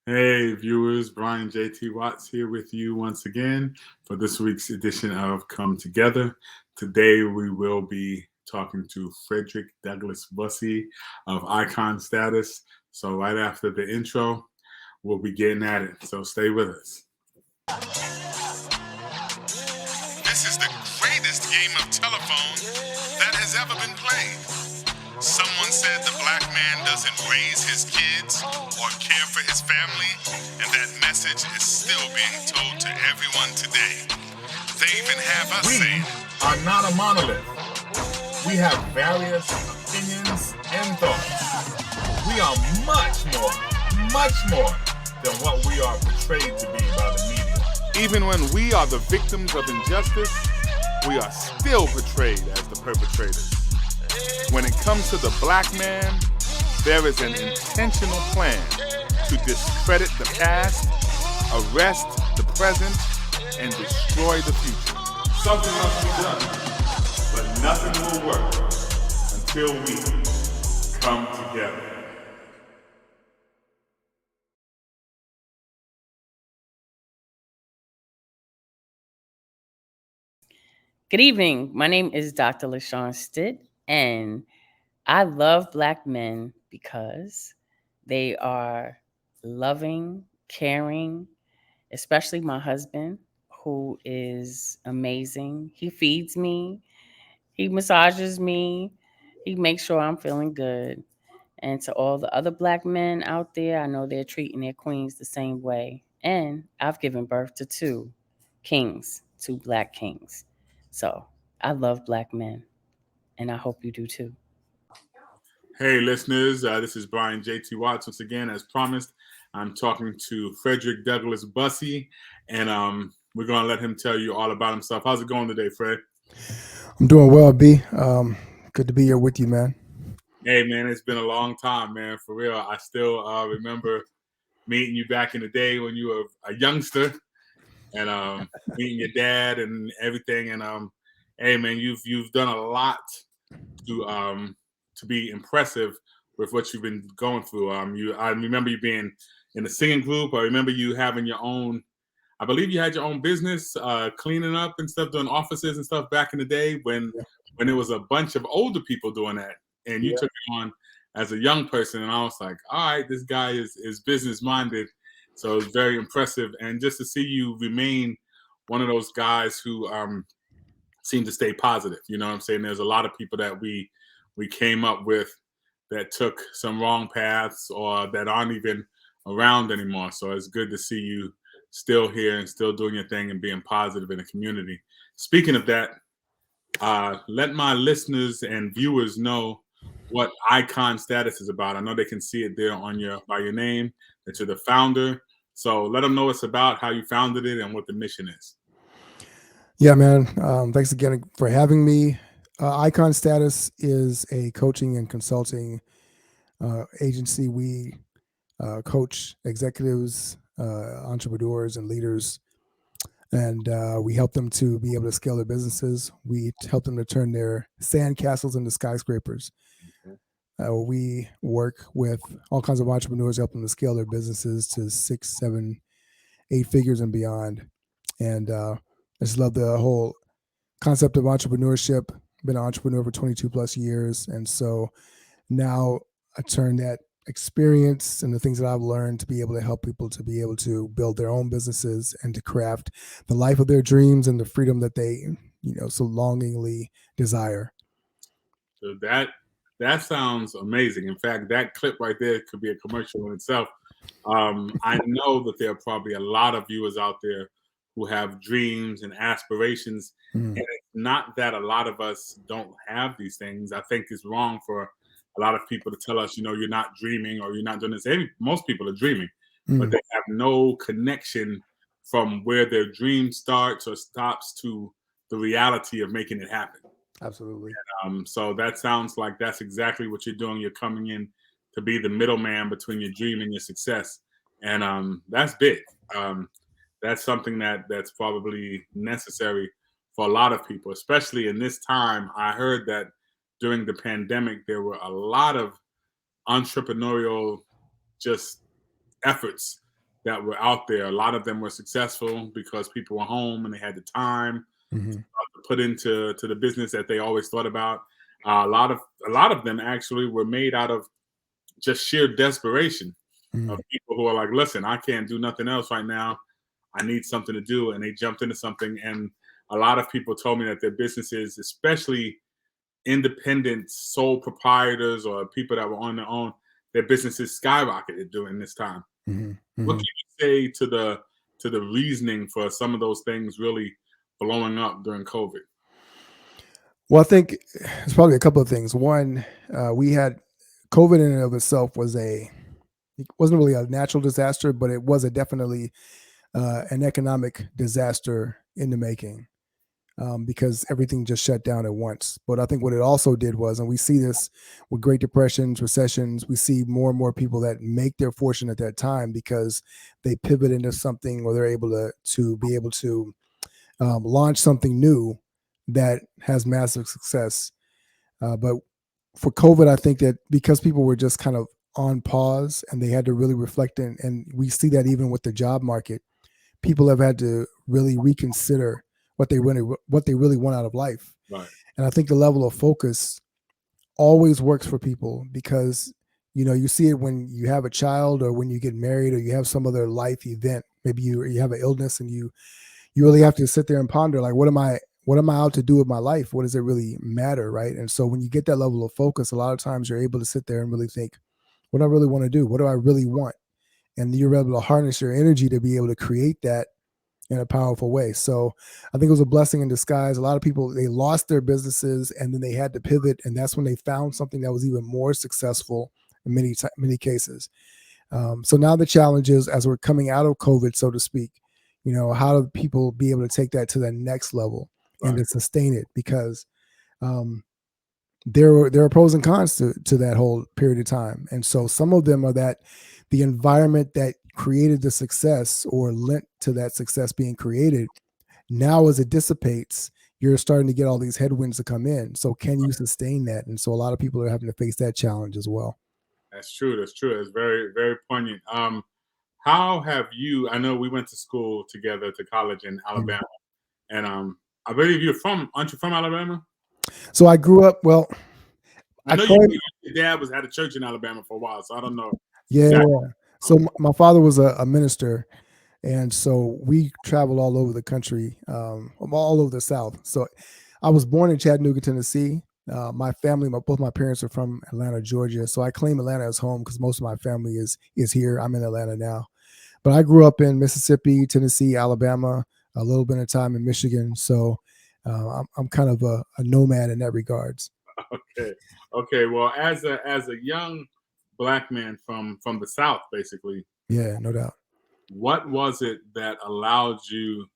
Hey, viewers, Brian JT Watts here with you once again for this week's edition of Come Together. Today, we will be talking to Fredrick Douglas Bussey of Icon Status. So, right after the intro, we'll be getting at it. So, stay with us. This is the greatest game of telephone that has ever been played. Someone said the black man doesn't raise his kids or care for his family, and that message is still being told to everyone today. They even have us saying, We are not a monolith. We have various opinions and thoughts. We are much more than what we are portrayed to be by the media. even when we are the victims of injustice, we are still portrayed as the perpetrators. When it comes to the black man, there is an intentional plan to discredit the past, arrest the present, and destroy the future. Something must be done, but nothing will work until we come together. Good evening. My name is Dr. LaShawn Stitt, and I love Black men because they are loving, caring, especially my husband, who is amazing. He feeds me, he massages me, he makes sure I'm feeling good. And to all the other Black men out there, I know they're treating their queens the same way. And I've given birth to two kings, two Black kings. So I love Black men, and I hope you do too. Hey, listeners, this is Brian JT Watts. Once again, as promised, I'm talking to Fredrick Douglas Bussey, and we're going to let him tell you all about himself. How's it going today, Fred? I'm doing well, B. Good to be here with you, man. Hey, man, it's been a long time, man, for real. I still remember meeting you back in the day when you were a youngster and meeting your dad and everything. And hey, man, you've done a lot to be impressive with what you've been going through. I remember you being in a singing group. I remember you having your own. I believe you had your own business, cleaning up and stuff, doing offices and stuff back in the day when it was a bunch of older people doing that, and you Yeah. took it on as a young person. And I was like, all right, this guy is business minded, so it's very impressive. And just to see you remain one of those guys who seem to stay positive. You know what I'm saying? There's a lot of people that we came up with that took some wrong paths or that aren't even around anymore. So it's good to see you still here and still doing your thing and being positive in the community. Speaking of that, let my listeners and viewers know what Icon Status is about. I know they can see it there on your by your name, that you're the founder. So let them know what it's about, how you founded it, and what the mission is. Yeah, man. Thanks again for having me. Icon Status is a coaching and consulting agency. We coach executives, entrepreneurs, and leaders, and we help them to be able to scale their businesses. We help them to turn their sandcastles into skyscrapers. We work with all kinds of entrepreneurs, help them to scale their businesses to 6, 7, 8 figures and beyond. And I just love the whole concept of entrepreneurship. Been an entrepreneur for 22 plus years. And so now I turn that experience and the things that I've learned to be able to help people to be able to build their own businesses and to craft the life of their dreams and the freedom that they, so longingly desire. So that sounds amazing. In fact, that clip right there could be a commercial in itself. I know that there are probably a lot of viewers out there who have dreams and aspirations, and it's not that a lot of us don't have these things. I think it's wrong for a lot of people to tell us, you're not dreaming or you're not doing this. Most people are dreaming, but they have no connection from where their dream starts or stops to the reality of making it happen. Absolutely. So that sounds like that's exactly what you're doing. You're coming in to be the middleman between your dream and your success, and that's big. That's something that's probably necessary for a lot of people, especially in this time. I heard that during the pandemic, there were a lot of entrepreneurial just efforts that were out there. A lot of them were successful because people were home and they had the time Mm-hmm. to put into the business that they always thought about. A lot of them actually were made out of just sheer desperation Mm-hmm. of people who are like, listen, I can't do nothing else right now. I need something to do. And they jumped into something. And a lot of people told me that their businesses, especially independent sole proprietors or people that were on their own, their businesses skyrocketed during this time. Mm-hmm. What Mm-hmm. can you say to the reasoning for some of those things really blowing up during COVID? Well, I think it's probably a couple of things. One, we had COVID in and of itself it wasn't really a natural disaster, but it was definitely an economic disaster in the making, because everything just shut down at once. But I think what it also did was, and we see this with Great Depressions, recessions, we see more and more people that make their fortune at that time because they pivot into something, or they're able to launch something new that has massive success. But for COVID, I think that because people were just kind of on pause and they had to really reflect, and we see that even with the job market, people have had to really reconsider what they really want out of life. Right. And I think the level of focus always works for people, because you see it when you have a child, or when you get married, or you have some other life event. Maybe you have an illness, and you really have to sit there and ponder, like, what am I out to do with my life? What does it really matter, right? And so when you get that level of focus, a lot of times you're able to sit there and really think, what do I really want to do? What do I really want? And you're able to harness your energy to be able to create that in a powerful way. So I think it was a blessing in disguise. A lot of people, they lost their businesses and then they had to pivot, and that's when they found something that was even more successful in many cases. So now the challenge is, as we're coming out of COVID, so to speak, how do people be able to take that to the next level and to sustain it? Because there are pros and cons to that whole period of time. And so some of them are that the environment that created the success, or lent to that success being created, now as it dissipates, you're starting to get all these headwinds to come in. So can you sustain that? And so a lot of people are having to face that challenge as well. That's true. That's true. It's very, very poignant. How have you? I know we went to school together, to college in Alabama, and I believe aren't you from Alabama? So I grew up. Well, I know your dad had a church in Alabama for a while, so I don't know. Yeah. Exactly. So my father was a minister, and so we traveled all over the country, all over the South. So I was born in Chattanooga, Tennessee. My family, both my parents are from Atlanta, Georgia. So I claim Atlanta as home because most of my family is here. I'm in Atlanta now, but I grew up in Mississippi, Tennessee, Alabama, a little bit of time in Michigan. So I'm kind of a nomad in that regards. Okay. Well, as a young Black man from the South, basically. Yeah, no doubt. What was it that allowed you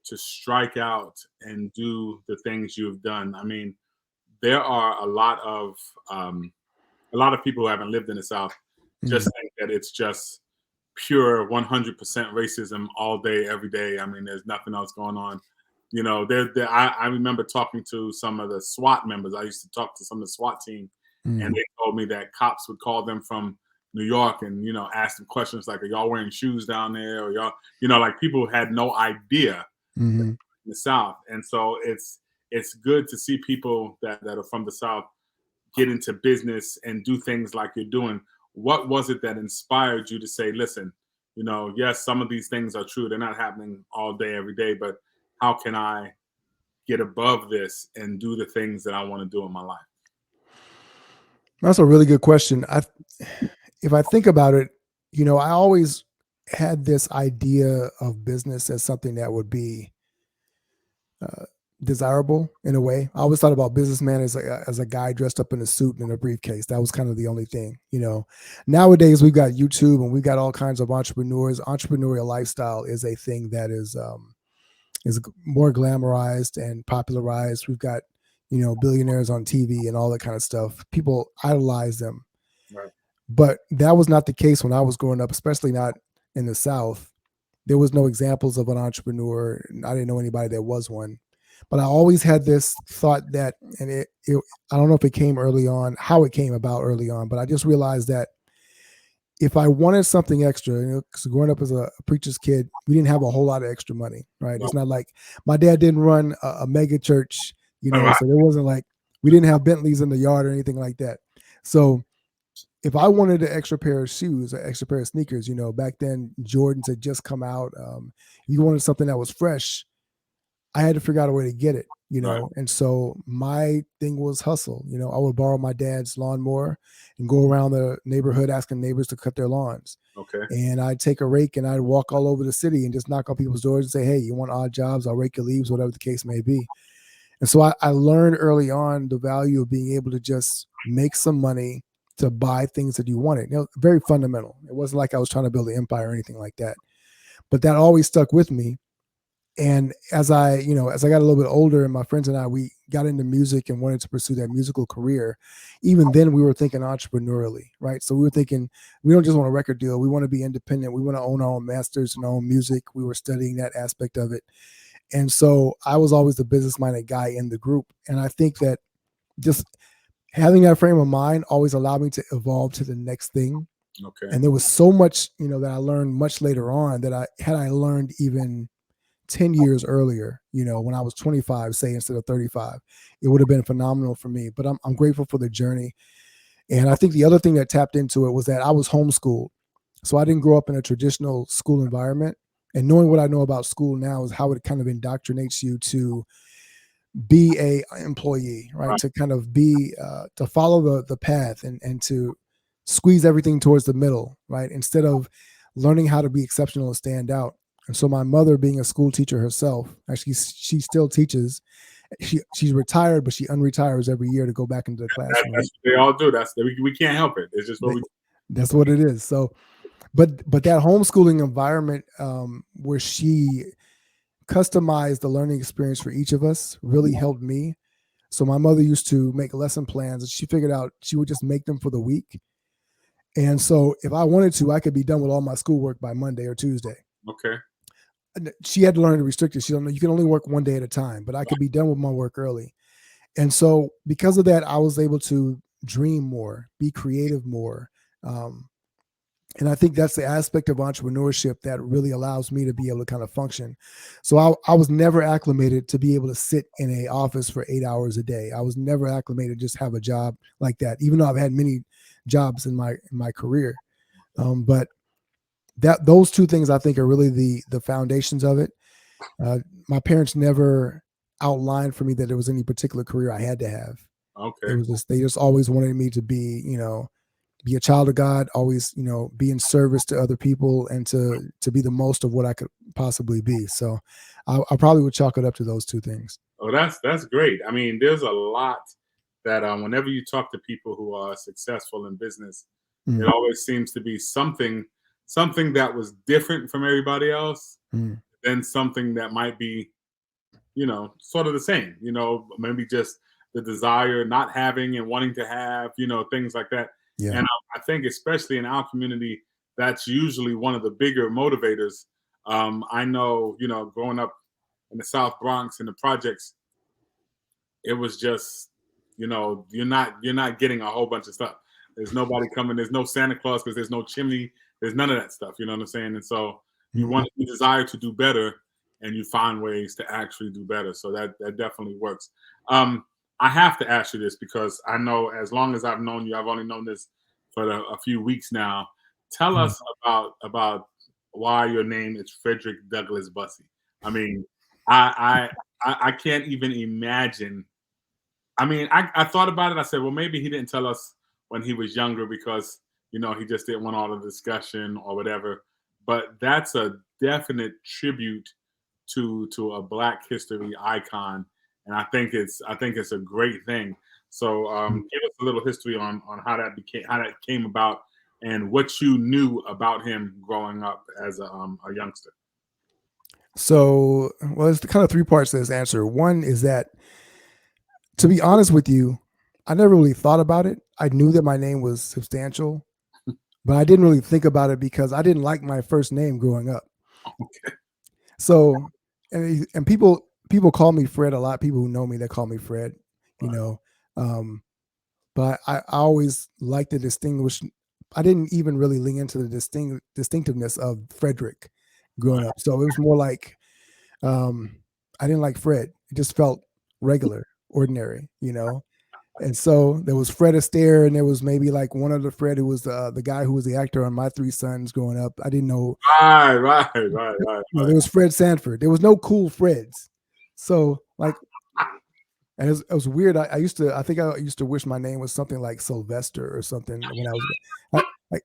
to strike out and do the things you've done? I mean, there are a lot of people who haven't lived in the South just think that it's just pure 100% racism all day, every day. I mean, there's nothing else going on. I remember talking to some of the SWAT members. I used to talk to some of the SWAT team, and they told me that cops would call them from New York and, ask them questions like, are y'all wearing shoes down there? Or y'all, like people had no idea in the South. And so it's good to see people that are from the South get into business and do things like you're doing. What was it that inspired you to say, listen, yes, some of these things are true. They're not happening all day, every day, but how can I get above this and do the things that I want to do in my life? That's a really good question. If I think about it, I always had this idea of business as something that would be desirable in a way. I always thought about businessman as a guy dressed up in a suit and a briefcase. That was kind of the only thing, Nowadays we've got YouTube and we've got all kinds of entrepreneurs. Entrepreneurial lifestyle is a thing that is more glamorized and popularized. We've got, billionaires on TV and all that kind of stuff. People idolize them. Right. But that was not the case when I was growing up, especially not in the South. There was no examples of an entrepreneur. I didn't know anybody that was one. But I always had this thought that, and I don't know if it came early on, how it came about early on, but I just realized that if I wanted something extra, because growing up as a preacher's kid, we didn't have a whole lot of extra money, right? It's not like my dad didn't run a mega church, Right. so there wasn't like, we didn't have Bentleys in the yard or anything like that. So if I wanted an extra pair of shoes, an extra pair of sneakers, back then Jordans had just come out. You wanted something that was fresh, I had to figure out a way to get it, Right. And so my thing was hustle. I would borrow my dad's lawnmower and go around the neighborhood asking neighbors to cut their lawns. Okay. And I'd take a rake and I'd walk all over the city and just knock on people's doors and say, hey, you want odd jobs? I'll rake your leaves, whatever the case may be. And so I learned early on the value of being able to just make some money to buy things that you wanted. Very fundamental. It wasn't like I was trying to build an empire or anything like that. But that always stuck with me. And as I got a little bit older, and my friends and I, we got into music and wanted to pursue that musical career. Even then, we were thinking entrepreneurially, right? So we were thinking, we don't just want a record deal. We want to be independent. We want to own our own masters and our own music. We were studying that aspect of it. And so I was always the business-minded guy in the group. And I think that just having that frame of mind always allowed me to evolve to the next thing. Okay. And there was so much, that I learned much later on that I learned even 10 years earlier, when I was 25, say, instead of 35, it would have been phenomenal for me. But I'm grateful for the journey. And I think the other thing that tapped into it was that I was homeschooled. So I didn't grow up in a traditional school environment. And knowing what I know about school now is how it kind of indoctrinates you to be a employee, right? To kind of be, to follow the path and to squeeze everything towards the middle, right? Instead of learning how to be exceptional and stand out. And so my mother, being a school teacher herself, actually she still teaches. She's retired, but she unretires every year to go back into the classroom. That's what they all do. We can't help it. It's just what we do. That's what it is. So, but that homeschooling environment where she customized the learning experience for each of us really helped me. So my mother used to make lesson plans, and she figured out she would just make them for the week. And so if I wanted to, I could be done with all my schoolwork by Monday or Tuesday. Okay. She had to learn to restrict it. She don't know, you can only work one day at a time, but I could be done with my work early. And so because of that, I was able to dream more, be creative more. And I think that's the aspect of entrepreneurship that really allows me to be able to kind of function. So I was never acclimated to be able to sit in an office for 8 hours a day. I was never acclimated to just have a job like that, even though I've had many jobs in my career. But those two things I think are really the foundations of it. My parents never outlined for me that there was any particular career I had to have. Okay. It was they just always wanted me to be, be a child of God, always, be in service to other people and to be the most of what I could possibly be. So I probably would chalk it up to those two things. Oh, that's great. I mean, there's a lot that whenever you talk to people who are successful in business, it always seems to be something that was different from everybody else, then something that might be, sort of the same, maybe just the desire not having and wanting to have, things like that. Yeah. And I think especially in our community, that's usually one of the bigger motivators. I know, growing up in the South Bronx in the projects, it was just, you're not getting a whole bunch of stuff. There's nobody coming. There's no Santa Claus because there's no chimney. There's none of that stuff. You know what I'm saying? And so you desire to do better, and you find ways to actually do better. So that definitely works. I have to ask you this because I know as long as I've known you, I've only known this for a few weeks now. Tell us about why your name is Fredrick Douglas Bussey. I mean, I can't even imagine. I mean, I thought about it. I said, well, maybe he didn't tell us when he was younger because, he just didn't want all the discussion or whatever. But that's a definite tribute to a Black history icon. And I think it's a great thing. So give us a little history on how that came about and what you knew about him growing up as a youngster. So, well, there's kind of three parts to this answer. One is that, to be honest with you, I never really thought about it. I knew that my name was substantial, but I didn't really think about it because I didn't like my first name growing up. Okay. So, and people call me Fred a lot. People who know me, they call me Fred, but I always like to distinguish. didn't even really lean into the distinctiveness of Frederick growing up. So it was more like I didn't like Fred. It just felt regular, ordinary, you know. And so there was Fred Astaire, and there was maybe like one other Fred who was the guy who was the actor on My Three Sons growing up. I didn't know. Right. There was Fred Sanford. There was no cool Freds. So like, and it was weird. I used to wish my name was something like Sylvester or something when I was like,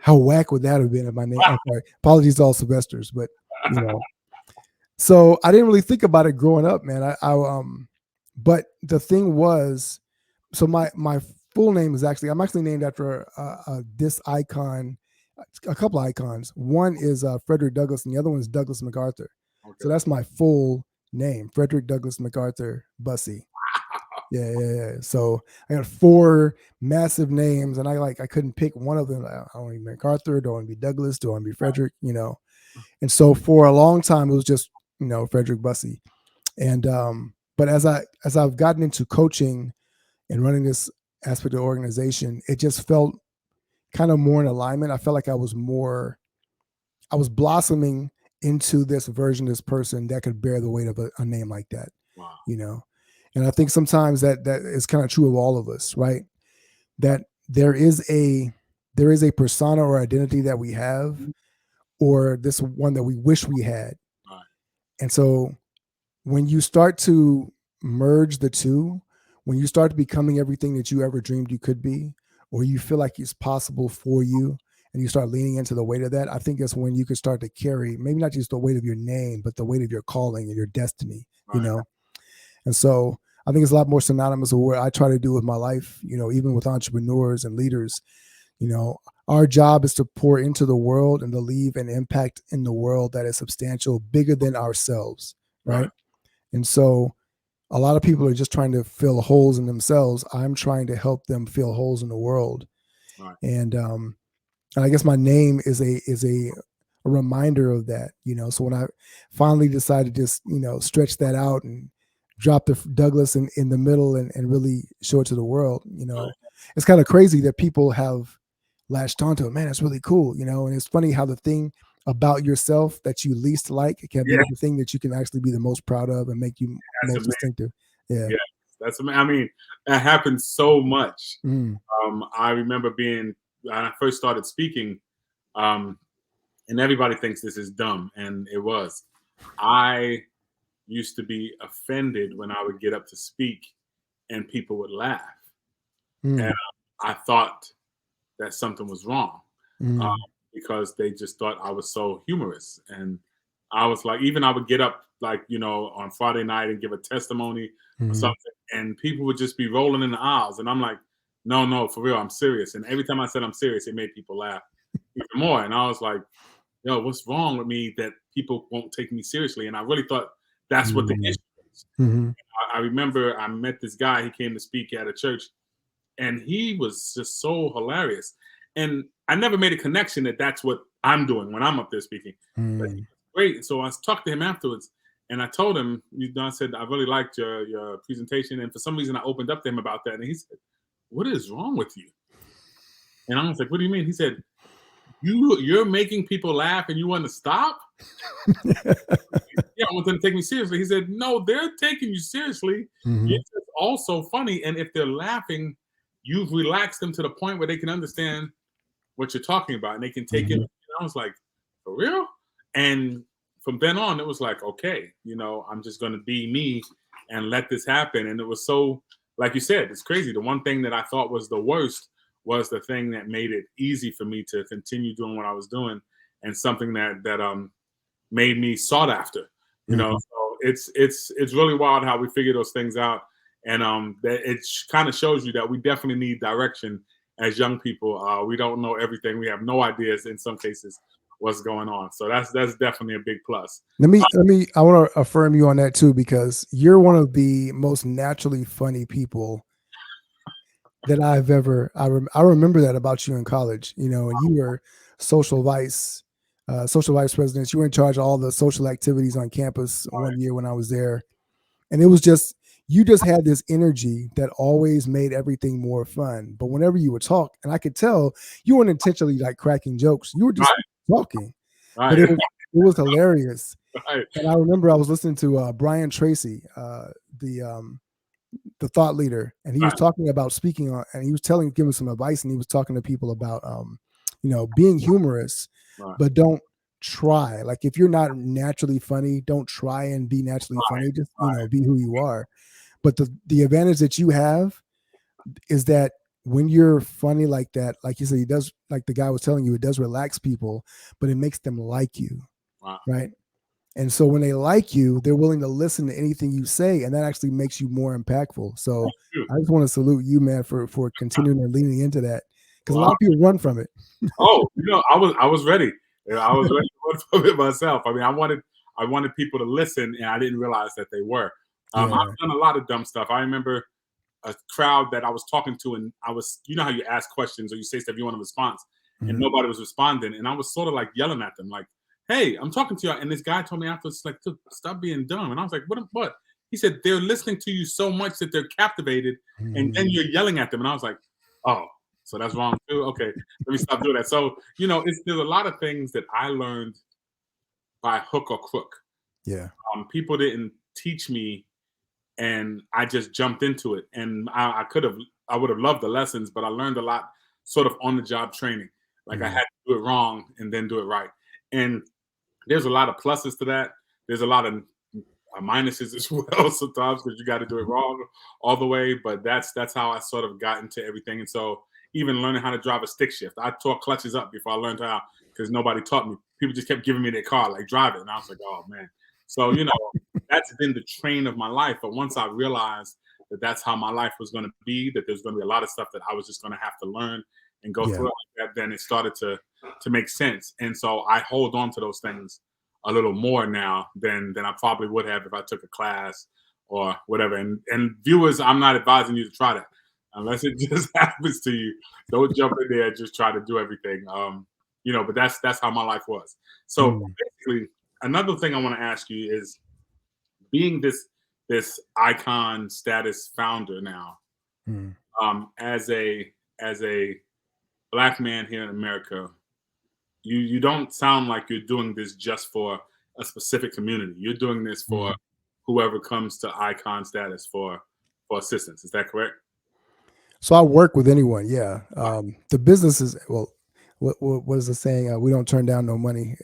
how whack would that have been if my name? I'm sorry, apologies to all Sylvesters, but you know. So I didn't really think about it growing up, man. But the thing was, so my full name is I'm actually named after this icon, a couple of icons. One is Fredrick Douglas, and the other one is Douglas MacArthur. Okay. So that's my full name, Fredrick Douglas MacArthur Bussey. Yeah. So I got 4 massive names, and I couldn't pick one of them. I don't want to be MacArthur, don't want to be Douglas, don't want to be Frederick, you know. And so for a long time, it was just, you know, Fredrick Bussey. And but as I've gotten into coaching and running this aspect of the organization, it just felt kind of more in alignment. I felt like I was blossoming into this version of this person that could bear the weight of a name like that. Wow. You know. And I think sometimes that is kind of true of all of us, right? That there is a persona or identity that we have, or this one that we wish we had. Right. And so when you start to merge the two, when you start becoming everything that you ever dreamed you could be, or you feel like it's possible for you, and you start leaning into the weight of that, I think that's when you can start to carry maybe not just the weight of your name, but the weight of your calling and your destiny, you know? And so I think it's a lot more synonymous with what I try to do with my life, you know, even with entrepreneurs and leaders. You know, our job is to pour into the world and to leave an impact in the world that is substantial, bigger than ourselves, right? And so a lot of people are just trying to fill holes in themselves. I'm trying to help them fill holes in the world. Right. And I guess my name is a reminder of that, you know. So when I finally decided to just, you know, stretch that out and drop the Douglas in the middle and really show it to the world, you know, it's kind of crazy that people have latched onto it. Man, it's really cool, you know. And it's funny how the thing about yourself that you least like can be the thing that you can actually be the most proud of and make you most distinctive. Yeah, that's amazing. I mean, that happens so much. I remember when I first started speaking, and everybody thinks this is dumb, and it was. I used to be offended when I would get up to speak and people would laugh. And I thought that something was wrong because they just thought I was so humorous. And I was like, even I would get up like, you know, on Friday night and give a testimony or something, and people would just be rolling in the aisles. And I'm like, no, for real, I'm serious. And every time I said I'm serious, it made people laugh even more. And I was like, yo, what's wrong with me that people won't take me seriously? And I really thought that's what the issue is. I remember I met this guy. He came to speak at a church, and he was just so hilarious. And I never made a connection that that's what I'm doing when I'm up there speaking. But great. So I talked to him afterwards, and I told him, I said, I really liked your presentation. And for some reason, I opened up to him about that. And he said, what is wrong with you? And I was like, what do you mean? He said, you're making people laugh and you want to stop? Yeah, I want them to take me seriously. He said, no, they're taking you seriously. It's also funny. And if they're laughing, you've relaxed them to the point where they can understand what you're talking about and they can take it. And I was like, for real? And from then on, it was like, okay, you know, I'm just going to be me and let this happen. And it was so, like you said, it's crazy. The one thing that I thought was the worst was the thing that made it easy for me to continue doing what I was doing, and something that made me sought after. You know, so it's really wild how we figure those things out, and that it kind of shows you that we definitely need direction as young people. We don't know everything. We have no ideas in some cases what's going on. So that's definitely a big plus. I want to affirm you on that too, because you're one of the most naturally funny people that I've ever. I remember that about you in college. You know, and you were social vice president. You were in charge of all the social activities on campus one year when I was there. And it was just, you just had this energy that always made everything more fun. But whenever you would talk, and I could tell you weren't intentionally like cracking jokes, you were just talking, but Right. it was hilarious. Right. And I remember I was listening to Brian Tracy, the thought leader, and he was talking about speaking on, and he was giving some advice, and he was talking to people about, being humorous, but don't try. Like if you're not naturally funny, don't try and be naturally funny. Just be who you are. But the advantage that you have is that when you're funny like that, like you said, it does, like the guy was telling you, it does relax people, but it makes them like you, right? And so when they like you, they're willing to listen to anything you say, and that actually makes you more impactful. So I just want to salute you, man, for continuing and leaning into that, because a lot of people run from it. Oh, I was ready. I was ready to run from it myself. I mean, I wanted people to listen, and I didn't realize that they were. I've done a lot of dumb stuff. I remember a crowd that I was talking to, and I was, how you ask questions or you say stuff, you want a response, and nobody was responding, and I was sort of like yelling at them, like, "Hey, I'm talking to you," and this guy told me afterwards, like, "Stop being dumb," and I was like, "What?" He said, "They're listening to you so much that they're captivated, and then you're yelling at them," and I was like, "Oh, so that's wrong too. Okay, let me stop doing that." So there's a lot of things that I learned by hook or crook. Yeah. People didn't teach me, and I just jumped into it. And I would have loved the lessons, but I learned a lot sort of on the job training. Like I had to do it wrong and then do it right. And there's a lot of pluses to that. There's a lot of minuses as well sometimes, because you got to do it wrong all the way. But that's how I sort of got into everything. And so even learning how to drive a stick shift, I tore clutches up before I learned how, because nobody taught me. People just kept giving me their car, like, drive it. And I was like, oh man. So, that's been the train of my life. But once I realized that that's how my life was going to be, that there's going to be a lot of stuff that I was just going to have to learn and go through it like that, then it started to make sense. And so I hold on to those things a little more now than I probably would have if I took a class or whatever. And viewers, I'm not advising you to try that unless it just happens to you. Don't jump in there and just try to do everything. But that's how my life was. So basically, another thing I want to ask you is, being this icon status founder now, as a Black man here in America, you don't sound like you're doing this just for a specific community. You're doing this for whoever comes to icon status for assistance. Is that correct? So I work with anyone. Yeah. The business is, well, what is the saying? We don't turn down no money.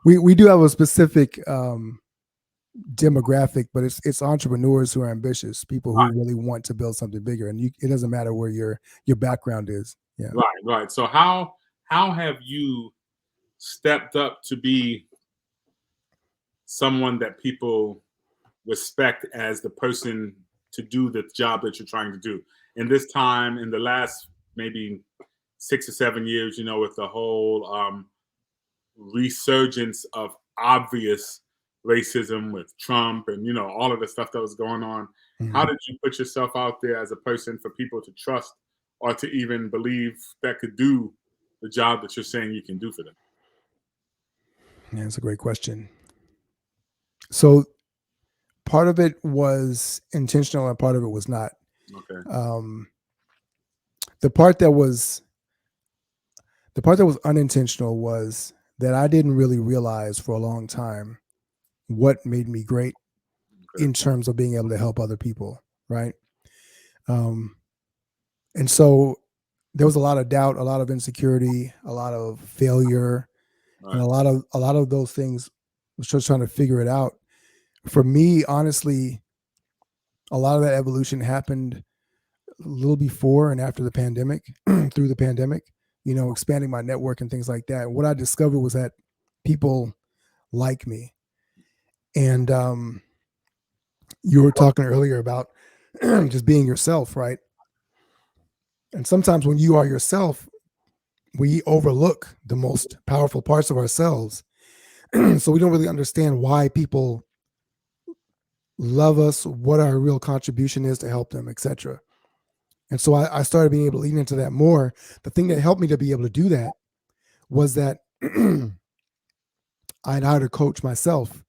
We do have a specific demographic, but it's entrepreneurs who are ambitious, people who really want to build something bigger, and it doesn't matter where your background is. Yeah. Right. So how have you stepped up to be someone that people respect as the person to do the job that you're trying to do? In this time, in the last maybe 6 or 7 years, with the whole resurgence of obvious racism with Trump and all of the stuff that was going on, how did you put yourself out there as a person for people to trust or to even believe that could do the job that you're saying you can do for them? Yeah, that's a great question. So part of it was intentional and part of it was not. Okay. The part that was unintentional was that I didn't really realize for a long time what made me great in terms of being able to help other people, right? And so there was a lot of doubt, a lot of insecurity, a lot of failure, and a lot of those things. I was just trying to figure it out. For me, honestly, a lot of that evolution happened a little before and after the pandemic, through the pandemic, expanding my network and things like that. What I discovered was that people like me. And you were talking earlier about just being yourself, right? And sometimes when you are yourself, we overlook the most powerful parts of ourselves. So we don't really understand why people love us, what our real contribution is to help them, etc. And so I started being able to lean into that more. The thing that helped me to be able to do that was that I hired a coach myself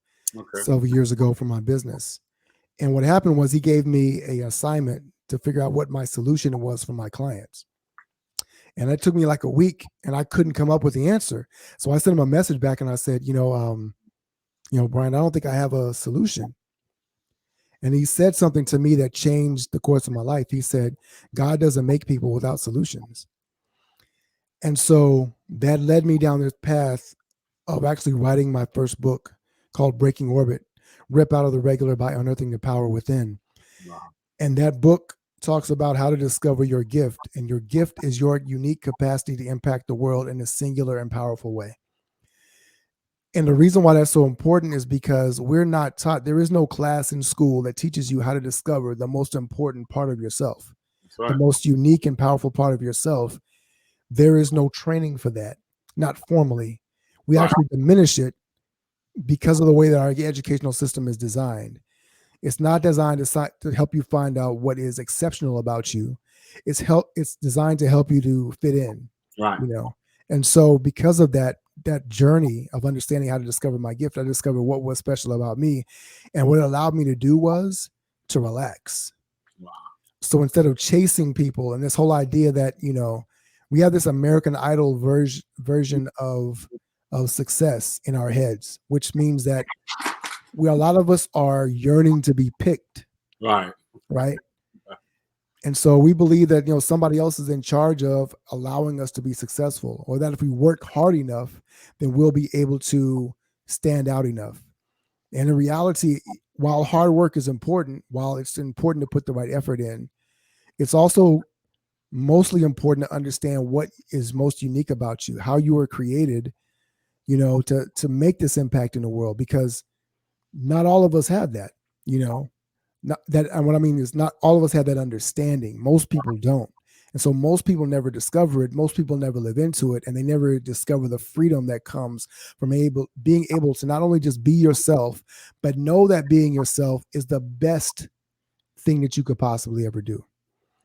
several years ago for my business. And what happened was he gave me a assignment to figure out what my solution was for my clients. And it took me like a week, and I couldn't come up with the answer. So I sent him a message back, and I said, Brian, I don't think I have a solution. And he said something to me that changed the course of my life. He said, God doesn't make people without solutions. And so that led me down this path of actually writing my first book called Breaking Orbit, Rip Out of the Regular by Unearthing the Power Within. Wow. And that book talks about how to discover your gift. And your gift is your unique capacity to impact the world in a singular and powerful way. And the reason why that's so important is because we're not taught, there is no class in school that teaches you how to discover the most important part of yourself, That's right. the most unique and powerful part of yourself. There is no training for that, not formally. We Right. actually diminish it because of the way that our educational system is designed. It's not designed to help you find out what is exceptional about you. It's designed to help you to fit in, Right. And so because of that journey of understanding how to discover my gift, I discovered what was special about me. And what it allowed me to do was to relax. Wow. So instead of chasing people, and this whole idea that, we have this American Idol version of success in our heads, which means that a lot of us are yearning to be picked. Right. And so we believe that, somebody else is in charge of allowing us to be successful, or that if we work hard enough, then we'll be able to stand out enough. And in reality, while hard work is important, while it's important to put the right effort in, it's also mostly important to understand what is most unique about you, how you were created, to make this impact in the world, because not all of us have that, not that, and what I mean is not all of us have that understanding. Most people don't. And so most people never discover it. Most people never live into it, and they never discover the freedom that comes from being able to not only just be yourself, but know that being yourself is the best thing that you could possibly ever do.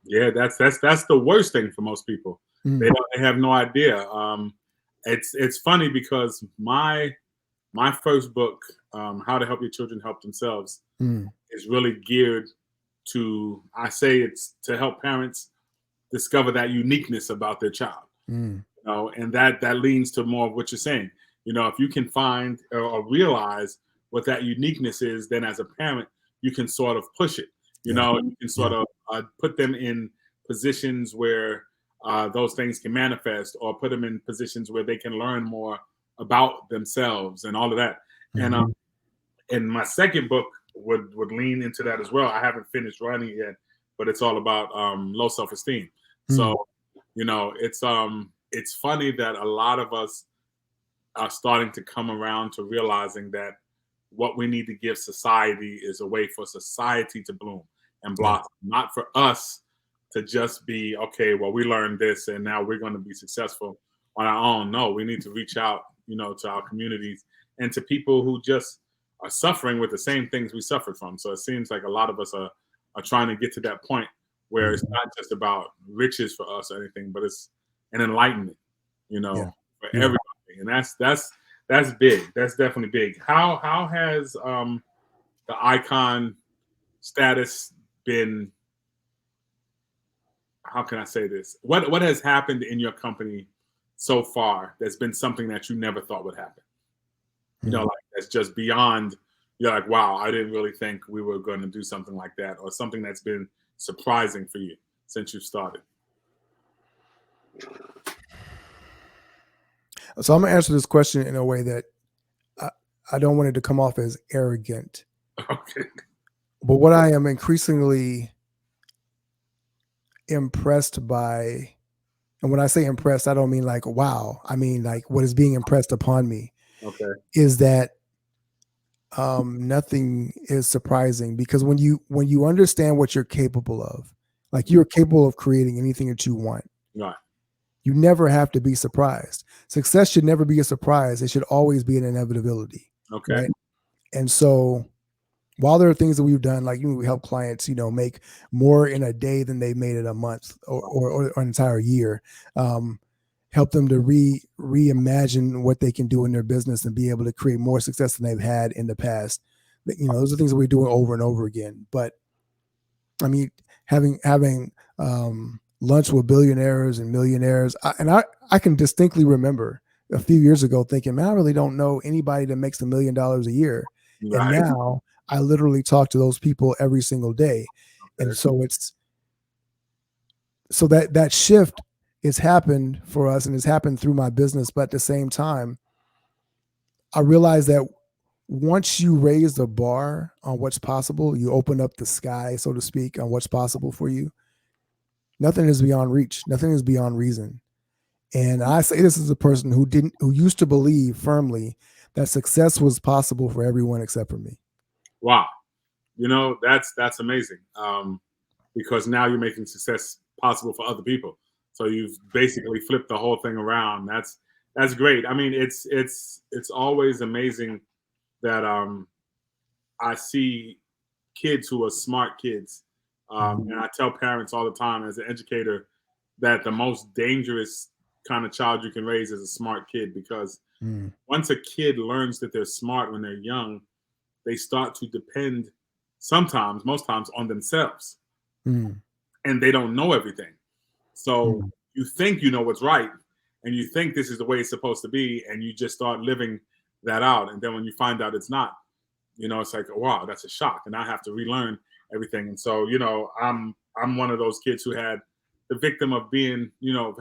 Yeah, that's the worst thing for most people. Mm. They have no idea. It's funny because my first book, How to Help Your Children Help Themselves, is really geared to, I say it's to help parents discover that uniqueness about their child. And that leans to more of what you're saying. If you can find or realize what that uniqueness is, then as a parent, you can sort of push it. You can sort of put them in positions where those things can manifest, or put them in positions where they can learn more about themselves and all of that. And my second book would lean into that as well. I haven't finished writing it yet, but it's all about low self-esteem. So, it's funny that a lot of us are starting to come around to realizing that what we need to give society is a way for society to bloom and blossom, not for us to just be, okay, well, we learned this and now we're going to be successful on our own. No, we need to reach out, to our communities and to people who just are suffering with the same things we suffered from. So it seems like a lot of us are trying to get to that point where it's not just about riches for us or anything, but it's an enlightenment, for everybody. And that's big. That's definitely big. How has the icon status been? How can I say this? What has happened in your company so far that's been something that you never thought would happen? Like that's just beyond. You're like, wow, I didn't really think we were going to do something like that, or something that's been surprising for you since you started. So I'm gonna answer this question in a way that I don't want it to come off as arrogant. Okay. But what I am increasingly impressed by, and when I say impressed, I don't mean like wow, I mean like what is being impressed upon me, is that nothing is surprising, because when you understand what you're capable of, like you're capable of creating anything that you want. Right. You never have to be surprised. Success should never be a surprise. It should always be an inevitability. Okay. Right? And so while there are things that we've done, like we help clients, make more in a day than they made in a month or an entire year, help them to reimagine what they can do in their business and be able to create more success than they've had in the past. those are things that we're doing over and over again. But I mean, having lunch with billionaires and millionaires, I can distinctly remember a few years ago thinking, man, I really don't know anybody that makes $1 million a year. Right. And now I literally talk to those people every single day. Okay. And so that shift has happened for us and has happened through my business. But at the same time, I realized that once you raise the bar on what's possible, you open up the sky, so to speak, on what's possible for you. Nothing is beyond reach. Nothing is beyond reason. And I say this as a person who used to believe firmly that success was possible for everyone except for me. Wow. That's amazing. Because now you're making success possible for other people. So you've basically flipped the whole thing around. That's great. I mean, it's always amazing that I see kids who are smart kids. And I tell parents all the time as an educator that the most dangerous kind of child you can raise is a smart kid, because once a kid learns that they're smart when they're young, they start to depend most times on themselves. And they don't know everything. So you think you know what's right, and you think this is the way it's supposed to be, and you just start living that out. And then when you find out it's not, it's like, wow, that's a shock, and I have to relearn everything. And so, I'm one of those kids who had the victim of being,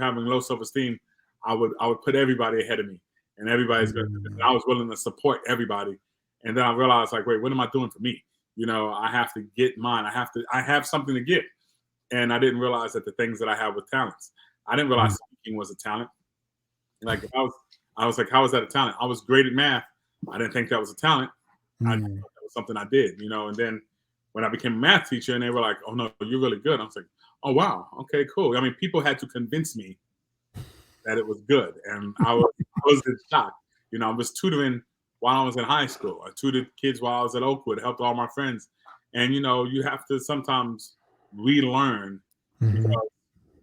having low self-esteem. I would put everybody ahead of me, and everybody's good. I was willing to support everybody. And then I realized, like, wait, what am I doing for me? I have to get mine. I have something to give. And I didn't realize that the things that I have with talents. I didn't realize speaking was a talent. Like I was like, how is that a talent? I was great at math. I didn't think that was a talent. I thought that was something I did, And then when I became a math teacher, and they were like, "Oh no, you're really good," I was like, "Oh wow, okay, cool." I mean, people had to convince me that it was good, and I was in shock. I was tutoring while I was in high school. I tutored kids while I was at Oakwood, helped all my friends, and you have to sometimes relearn because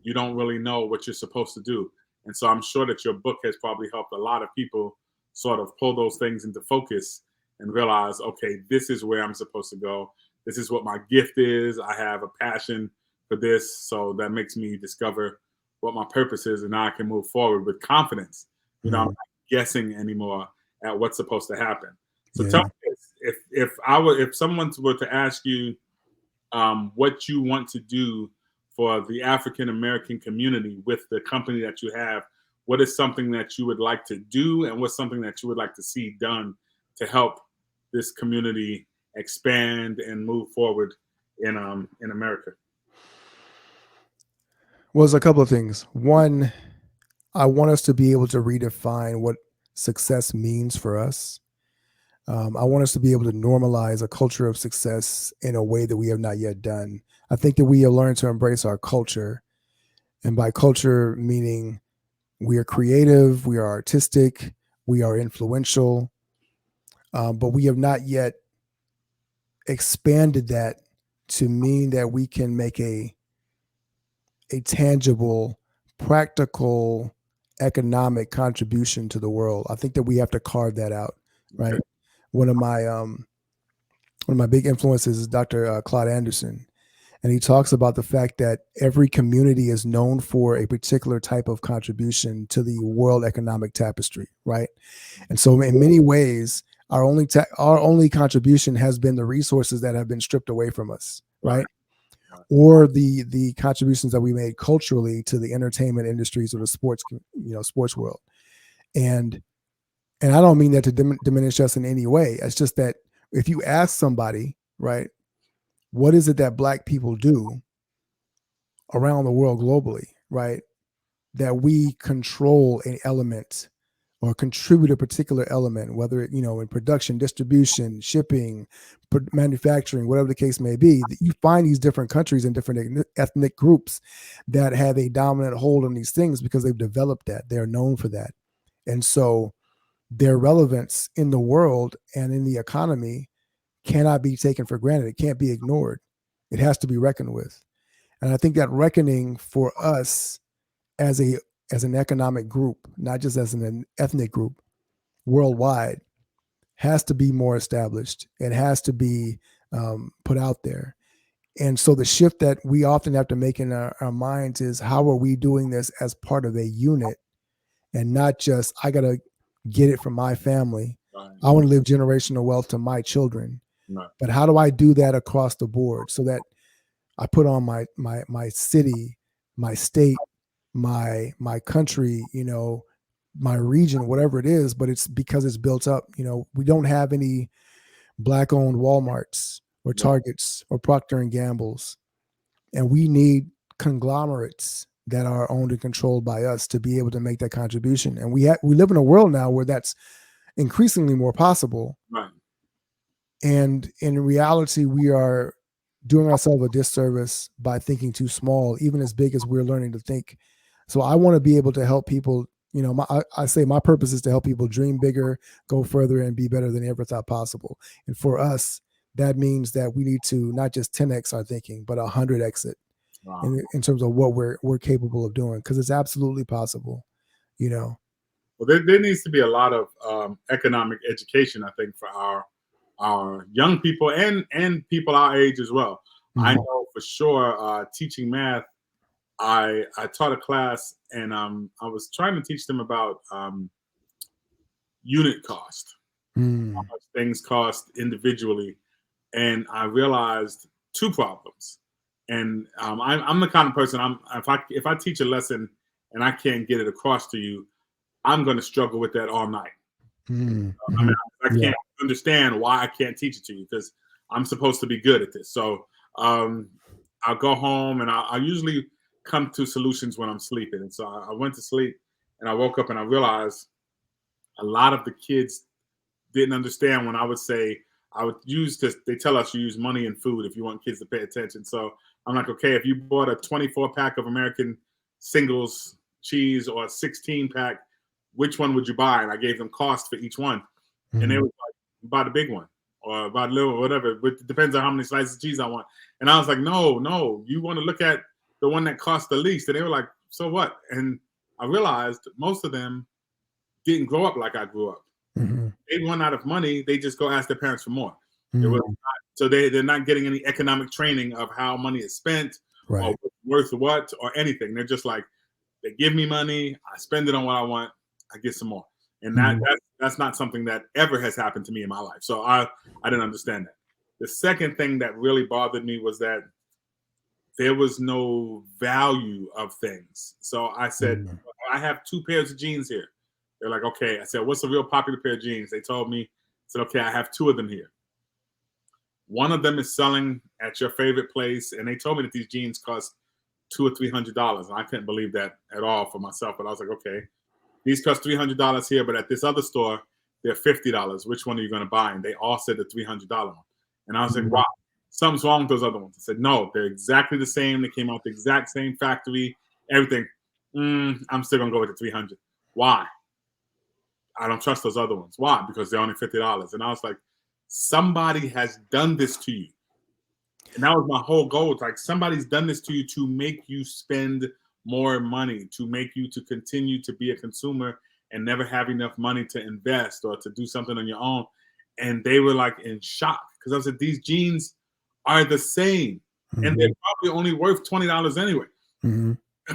you don't really know what you're supposed to do. And so I'm sure that your book has probably helped a lot of people sort of pull those things into focus and realize, okay, this is where I'm supposed to go. This is what my gift is. I have a passion for this. So that makes me discover what my purpose is, and now I can move forward with confidence. I'm not guessing anymore at what's supposed to happen. So tell me this, if someone were to ask you what you want to do for the African American community with the company that you have, what is something that you would like to do, and what's something that you would like to see done to help this community expand and move forward in America? Well, there's a couple of things. One, I want us to be able to redefine what success means for us. I want us to be able to normalize a culture of success in a way that we have not yet done. I think that we have learned to embrace our culture. And by culture, meaning we are creative, we are artistic, we are influential, but we have not yet expanded that to mean that we can make a tangible, practical, economic contribution to the world. I think that we have to carve that out, right? Okay. One of my big influences is Dr. Claude Anderson, and he talks about the fact that every community is known for a particular type of contribution to the world economic tapestry, right? And so, in many ways, our only contribution has been the resources that have been stripped away from us, right? Or the contributions that we made culturally to the entertainment industries or the sports world. And I don't mean that to diminish us in any way. It's just that if you ask somebody, right, what is it that Black people do around the world globally, right, that we control an element or contribute a particular element, whether it, in production, distribution, shipping, manufacturing, whatever the case may be, you find these different countries and different ethnic groups that have a dominant hold on these things because they've developed that. They're known for that. And so their relevance in the world and in the economy cannot be taken for granted. It can't be ignored. It has to be reckoned with. And I think that reckoning for us as an economic group, not just as an ethnic group worldwide, has to be more established. It has to be put out there. And so the shift that we often have to make in our minds is, how are we doing this as part of a unit, and not just, I got to get it from my family. Right. I want to leave generational wealth to my children. Right. But how do I do that across the board, so that I put on my city, my state, my country, my region, whatever it is, but it's because it's built up. We don't have any Black-owned Walmarts or Targets or Procter and Gamble's, and we need conglomerates that are owned and controlled by us to be able to make that contribution. And we live in a world now where that's increasingly more possible. Right. And in reality, we are doing ourselves a disservice by thinking too small, even as big as we're learning to think. So I want to be able to help people. I say my purpose is to help people dream bigger, go further, and be better than they ever thought possible. And for us, that means that we need to not just 10x our thinking, but 100x it. Wow. in terms of what we're capable of doing, because it's absolutely possible. Well, there needs to be a lot of economic education, I think, for our young people and people our age as well. Mm-hmm. I know for sure, teaching math, I taught a class, and I was trying to teach them about unit cost, how much things cost individually, and I realized two problems. And I'm the kind of person, if I teach a lesson and I can't get it across to you, I'm going to struggle with that all night. Mm-hmm. I can't understand why I can't teach it to you, because I'm supposed to be good at this. So I'll go home, and I usually come to solutions when I'm sleeping. And so I went to sleep, and I woke up, and I realized a lot of the kids didn't understand when I would say, I would use, because they tell us you use money and food if you want kids to pay attention. So I'm like, okay, if you bought a 24 pack of American Singles cheese or a 16 pack, which one would you buy? And I gave them cost for each one. Mm-hmm. And they were like, buy the big one, or buy the little, whatever. It depends on how many slices of cheese I want. And I was like, no, you want to look at the one that costs the least. And they were like, so what? And I realized most of them didn't grow up like I grew up. Mm-hmm. They run out of money. They just go ask their parents for more. Mm-hmm. So they're not getting any economic training of how money is spent, right, or worth what, or anything. They're just like, they give me money, I spend it on what I want, I get some more. And that's not something that ever has happened to me in my life. So I didn't understand that. The second thing that really bothered me was that there was no value of things. So I said, I have 2 pairs of jeans here. They're like, okay. I said, what's a real popular pair of jeans? They told me. I said, okay, I have 2 of them here. One of them is selling at your favorite place, and they told me that these jeans cost $200 or $300, and I couldn't believe that at all for myself. But I was like, okay, these cost $300 here, but at this other store they're $50. Which one are you going to buy? And they all said the $300 one. And I was like, wow, something's wrong with those other ones. I said, no, they're exactly the same. They came out the exact same factory, everything. I'm still gonna go with the $300. Why? I don't trust those other ones. Why? Because they're only $50. And I was like, somebody has done this to you. And that was my whole goal. It's like, somebody's done this to you to make you spend more money, to make you to continue to be a consumer and never have enough money to invest or to do something on your own. And they were like in shock, because I said, these jeans are the same, and they're probably only worth $20 anyway.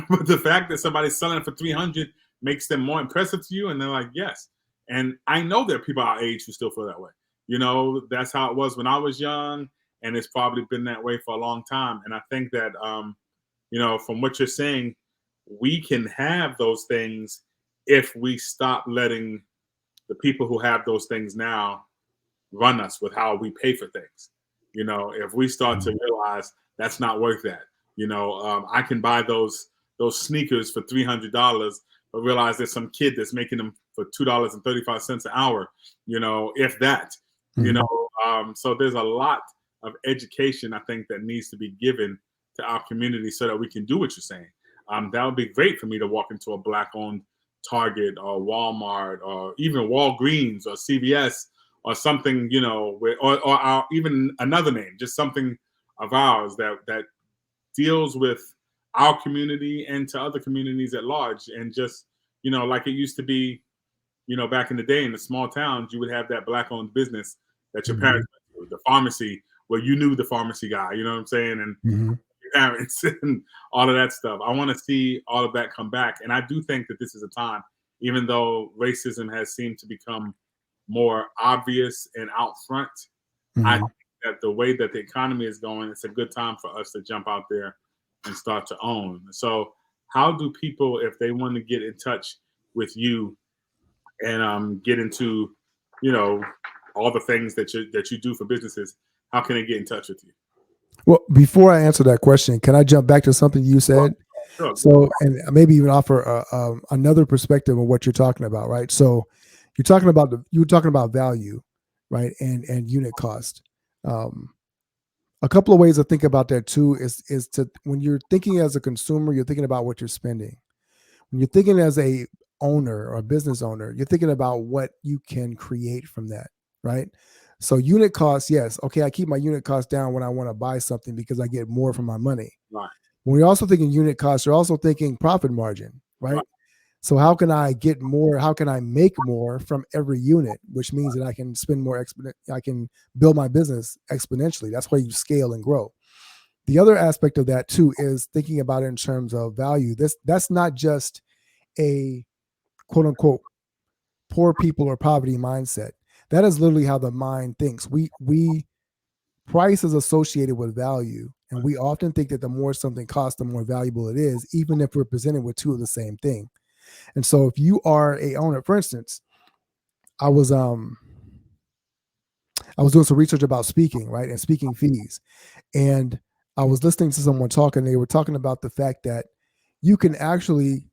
But the fact that somebody's selling it for $300 makes them more impressive to you. And they're like, yes. And I know there are people our age who still feel that way. That's how it was when I was young, and it's probably been that way for a long time. And I think that, from what you're saying, we can have those things if we stop letting the people who have those things now run us with how we pay for things. If we start to realize that's not worth that. I can buy those sneakers for $300, but realize there's some kid that's making them for $2.35 an hour, if that. So there's a lot of education, I think, that needs to be given to our community so that we can do what you're saying. That would be great for me to walk into a Black-owned Target or Walmart or even Walgreens or CVS or something, or even another name, just something of ours that deals with our community and to other communities at large. And just, like it used to be, back in the day in the small towns, you would have that black-owned business that your Mhm. parents went to, the pharmacy where you knew the pharmacy guy, you know what I'm saying, and Mhm. your parents and all of that stuff. I want to see all of that come back, and I do think that this is a time, even though racism has seemed to become more obvious and out front. I Mhm. think that the way that the economy is going, it's a good time for us to jump out there and start to own. So, how do people, if they want to get in touch with you and get into, you know, all the things that you do for businesses, how can they get in touch with you? Well, before I answer that question, can I jump back to something you said? Sure. So, and maybe even offer another perspective of what you're talking about, right? So, you were talking about value, right, and unit cost. Um, a couple of ways to think about that too is to, when you're thinking as a consumer, you're thinking about what you're spending. When you're thinking as a owner or a business owner, you're thinking about what you can create from that, right? So unit costs, yes, okay, I keep my unit costs down when I want to buy something because I get more for my money. Right. When you're also thinking unit costs, you're also thinking profit margin, right? Right. So how can I get more? How can I make more from every unit? Which means that I can spend more I can build my business exponentially. That's why you scale and grow. The other aspect of that too is thinking about it in terms of value. That's not just a quote unquote poor people or poverty mindset. That is literally how the mind thinks. We price is associated with value, and we often think that the more something costs, the more valuable it is, even if we're presented with two of the same thing. And so if you are a owner, for instance, I was doing some research about speaking, right, and speaking fees. And I was listening to someone talk, and they were talking about the fact that you can actually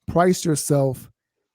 price yourself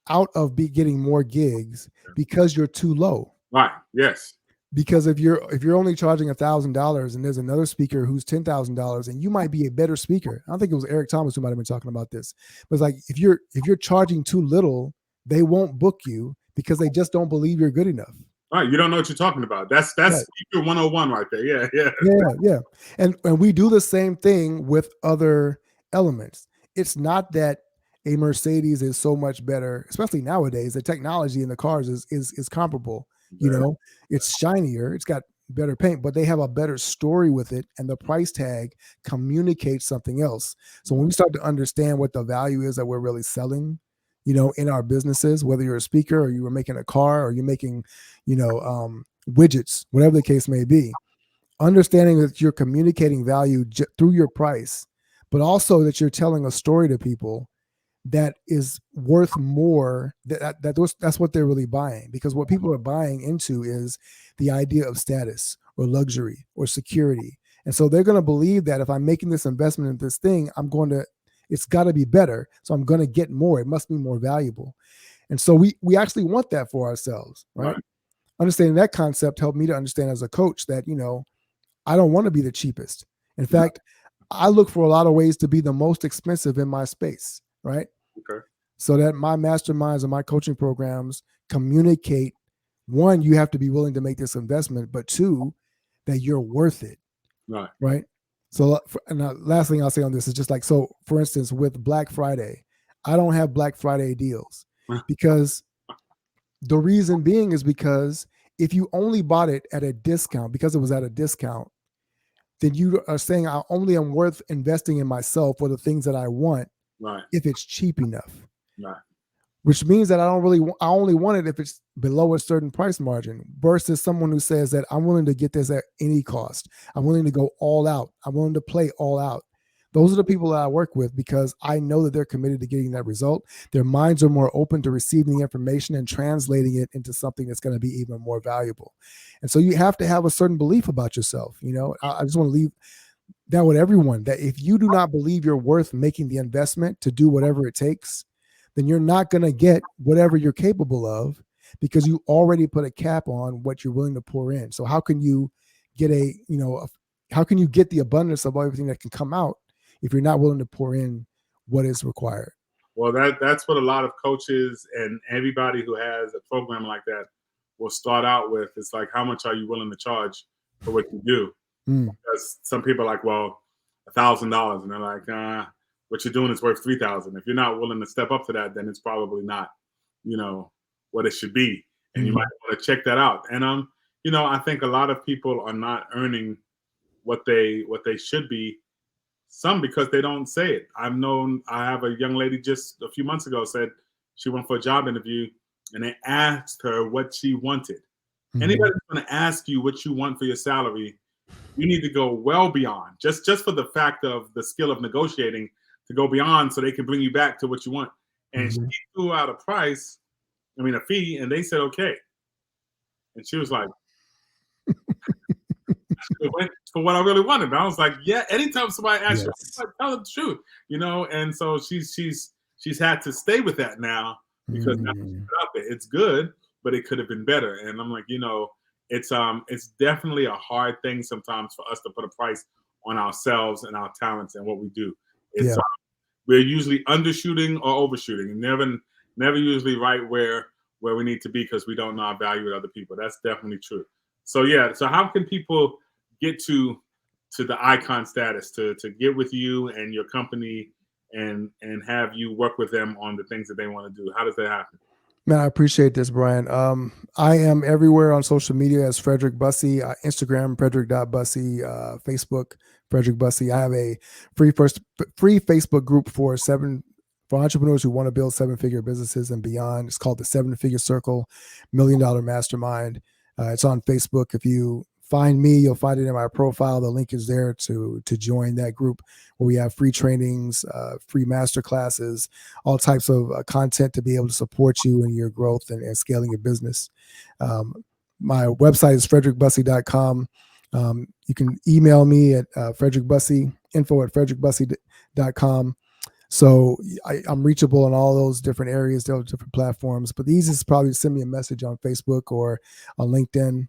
out of getting more gigs because you're too low. Right. Yes. Because if you're only charging $1,000 and there's another speaker who's $10,000, and you might be a better speaker. I don't think it was Eric Thomas who might have been talking about this. But it's like if you're charging too little, they won't book you because they just don't believe you're good enough. Right. You don't know what you're talking about. That's Right. speaker 101 right there. Yeah. Yeah. Yeah. And we do the same thing with other elements. It's not that a Mercedes is so much better, especially nowadays. The technology in the cars is comparable. You know, it's shinier, it's got better paint, but they have a better story with it, and the price tag communicates something else. So when we start to understand what the value is that we're really selling, in our businesses, whether you're a speaker or you were making a car or you're making, widgets, whatever the case may be, understanding that you're communicating value through your price, but also that you're telling a story to people that is worth more, that's what they're really buying. Because what people are buying into is the idea of status or luxury or security. And so they're going to believe that if I'm making this investment in this thing, it's got to be better. So I'm going to get more. It must be more valuable. And so we actually want that for ourselves, right? Understanding that concept helped me to understand as a coach that, I don't want to be the cheapest. In fact, I look for a lot of ways to be the most expensive in my space, right? Okay. So that my masterminds and my coaching programs communicate, one, you have to be willing to make this investment, but two, that you're worth it. Right. So, and the last thing I'll say on this is just like, so for instance, with Black Friday, I don't have Black Friday deals because the reason being is because if you only bought it at a discount, because it was at a discount, then you are saying I only am worth investing in myself or the things that I want if it's cheap enough. Which means that I only want it if it's below a certain price margin, versus someone who says that I'm willing to get this at any cost. I'm willing to go all out. I'm willing to play all out. Those are the people that I work with because I know that they're committed to getting that result. Their minds are more open to receiving the information and translating it into something that's going to be even more valuable. And so you have to have a certain belief about yourself. I just want to leave that with everyone, that if you do not believe you're worth making the investment to do whatever it takes, then you're not going to get whatever you're capable of because you already put a cap on what you're willing to pour in. So how can you get how can you get the abundance of everything that can come out if you're not willing to pour in what is required? Well, that's what a lot of coaches and everybody who has a program like that will start out with. It's like, how much are you willing to charge for what you do? Because some people are like, well, $1,000, and they're like, what you're doing is worth $3,000. If you're not willing to step up to that, then it's probably not, what it should be. And you might want to check that out. And I think a lot of people are not earning what they should be. Some because they don't say it. I have a young lady just a few months ago said she went for a job interview and they asked her what she wanted. Anybody who's going to ask you what you want for your salary, you need to go well beyond just for the fact of the skill of negotiating, to go beyond so they can bring you back to what you want. And she threw out a fee, and they said okay. And she was like, it went for what I really wanted. And I was like, yeah, anytime somebody asks you, tell them the truth, And so she's had to stay with that now because now she's out there. It's good, but it could have been better. And I'm like, it's definitely a hard thing sometimes for us to put a price on ourselves and our talents and what we do. It's we're usually undershooting or overshooting, and never usually right where we need to be because we don't know our value with other people. That's definitely true. So yeah, so how can people get to the icon status, to get with you and your company and have you work with them on the things that they want to do? How does that happen? Man, I appreciate this, Brian. I am everywhere on social media as Fredrick Bussey, Instagram, Fredrick.Bussey, Facebook, Fredrick Bussey. I have a free Facebook group for entrepreneurs who want to build 7-figure businesses and beyond. It's called the 7-Figure Circle, $1 Million Mastermind. It's on Facebook. If you find me, you'll find it in my profile. The link is there to join that group where we have free trainings, free master classes, all types of content to be able to support you in your growth and scaling your business. My website is fredrickbussey.com. You can email me at info@fredrickbussey.com. So I'm reachable on all those different areas, those different platforms. But the easiest is probably to send me a message on Facebook or on LinkedIn.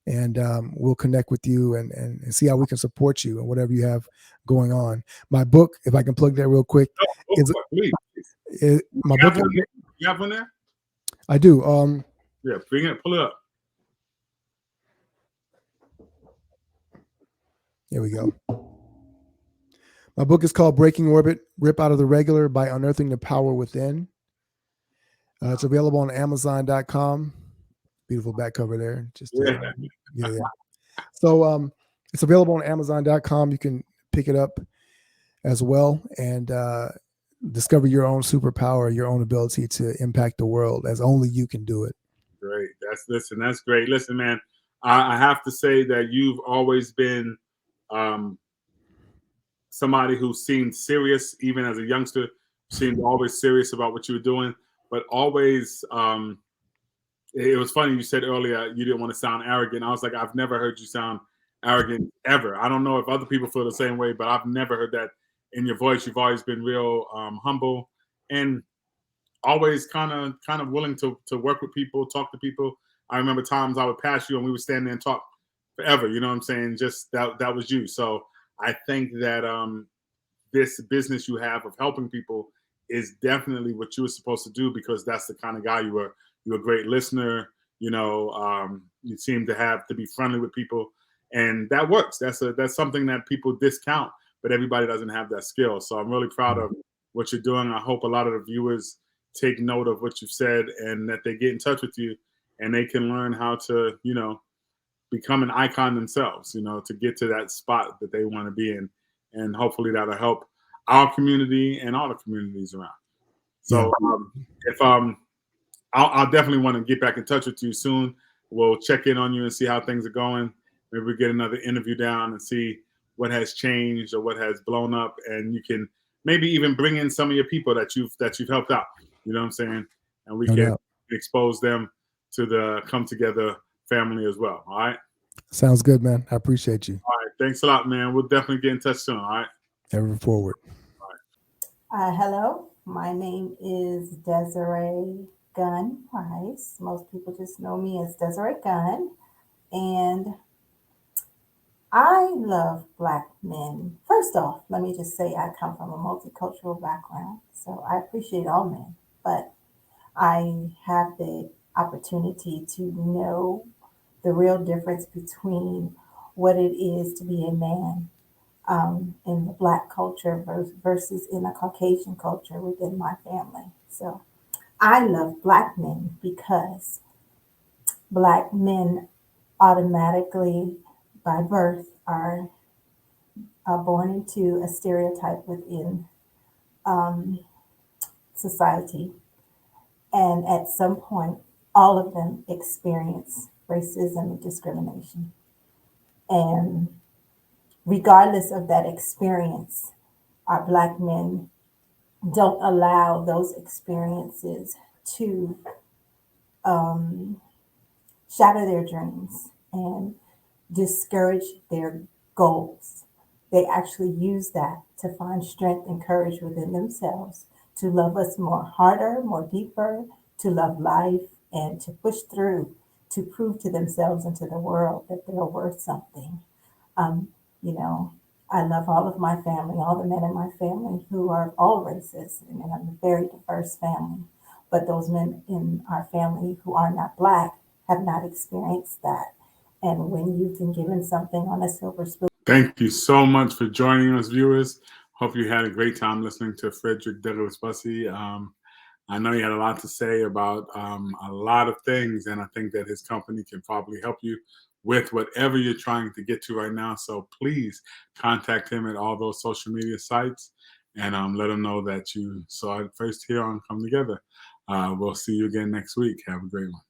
And we'll connect with you and see how we can support you and whatever you have going on. My book, if I can plug that real quick, my book. You have one there? I do. Yeah, bring it, pull it up. Here we go. My book is called Breaking Orbit: Rip Out of the Regular by Unearthing the Power Within. It's available on Amazon.com. Beautiful back cover there. Yeah. So it's available on Amazon.com. You can pick it up as well and discover your own superpower, your own ability to impact the world as only you can do it. Great. That's great. Listen, man, I have to say that you've always been somebody who seemed serious, even as a youngster, seemed always serious about what you were doing, but always it was funny. You said earlier you didn't want to sound arrogant. I was like, I've never heard you sound arrogant ever. I don't know if other people feel the same way, but I've never heard that in your voice. You've always been real humble and always kind of willing to work with people, talk to people. I remember times I would pass you and we would stand there and talk forever. You know what I'm saying? Just that was you. So I think that this business you have of helping people is definitely what you were supposed to do, because that's the kind of guy you were. You're a great listener. You seem to be friendly with people, and that works. That's something that people discount, but everybody doesn't have that skill. So I'm really proud of what you're doing. I hope a lot of the viewers take note of what you've said and that they get in touch with you and they can learn how to, become an icon themselves, to get to that spot that they want to be in. And hopefully that'll help our community and all the communities around. So I'll definitely want to get back in touch with you soon. We'll check in on you and see how things are going. Maybe we get another interview down and see what has changed or what has blown up, and you can maybe even bring in some of your people that you've helped out. You know what I'm saying? And we can expose them to the Come Together family as well. All right. Sounds good, man. I appreciate you. All right. Thanks a lot, man. We'll definitely get in touch soon. All right. Ever forward. All right. Hello. My name is Desiree Gunn Price. Most people just know me as Desiree Gunn. And I love Black men. First off, let me just say I come from a multicultural background, so I appreciate all men. But I have the opportunity to know the real difference between what it is to be a man in the Black culture versus in a Caucasian culture within my family. So I love Black men because Black men automatically, by birth, are born into a stereotype within um, society. And at some point, all of them experience racism and discrimination. And regardless of that experience, our Black men don't allow those experiences to um, shatter their dreams and discourage their goals. They actually use that to find strength and courage within themselves to love us more harder, more deeper, to love life and to push through to prove to themselves and to the world that they're worth something. Um, you know, I love all of my family, all the men in my family who are all races, and I'm a very diverse family. But those men in our family who are not Black have not experienced that. And when you've been given something on a silver spoon, Thank you so much for joining us, viewers. Hope you had a great time listening to Fredrick Douglas Bussey. I know he had a lot to say about a lot of things, and I think that his company can probably help you with whatever you're trying to get to right now. So please contact him at all those social media sites and let him know that you saw it first here on Come Together. We'll see you again next week. Have a great one.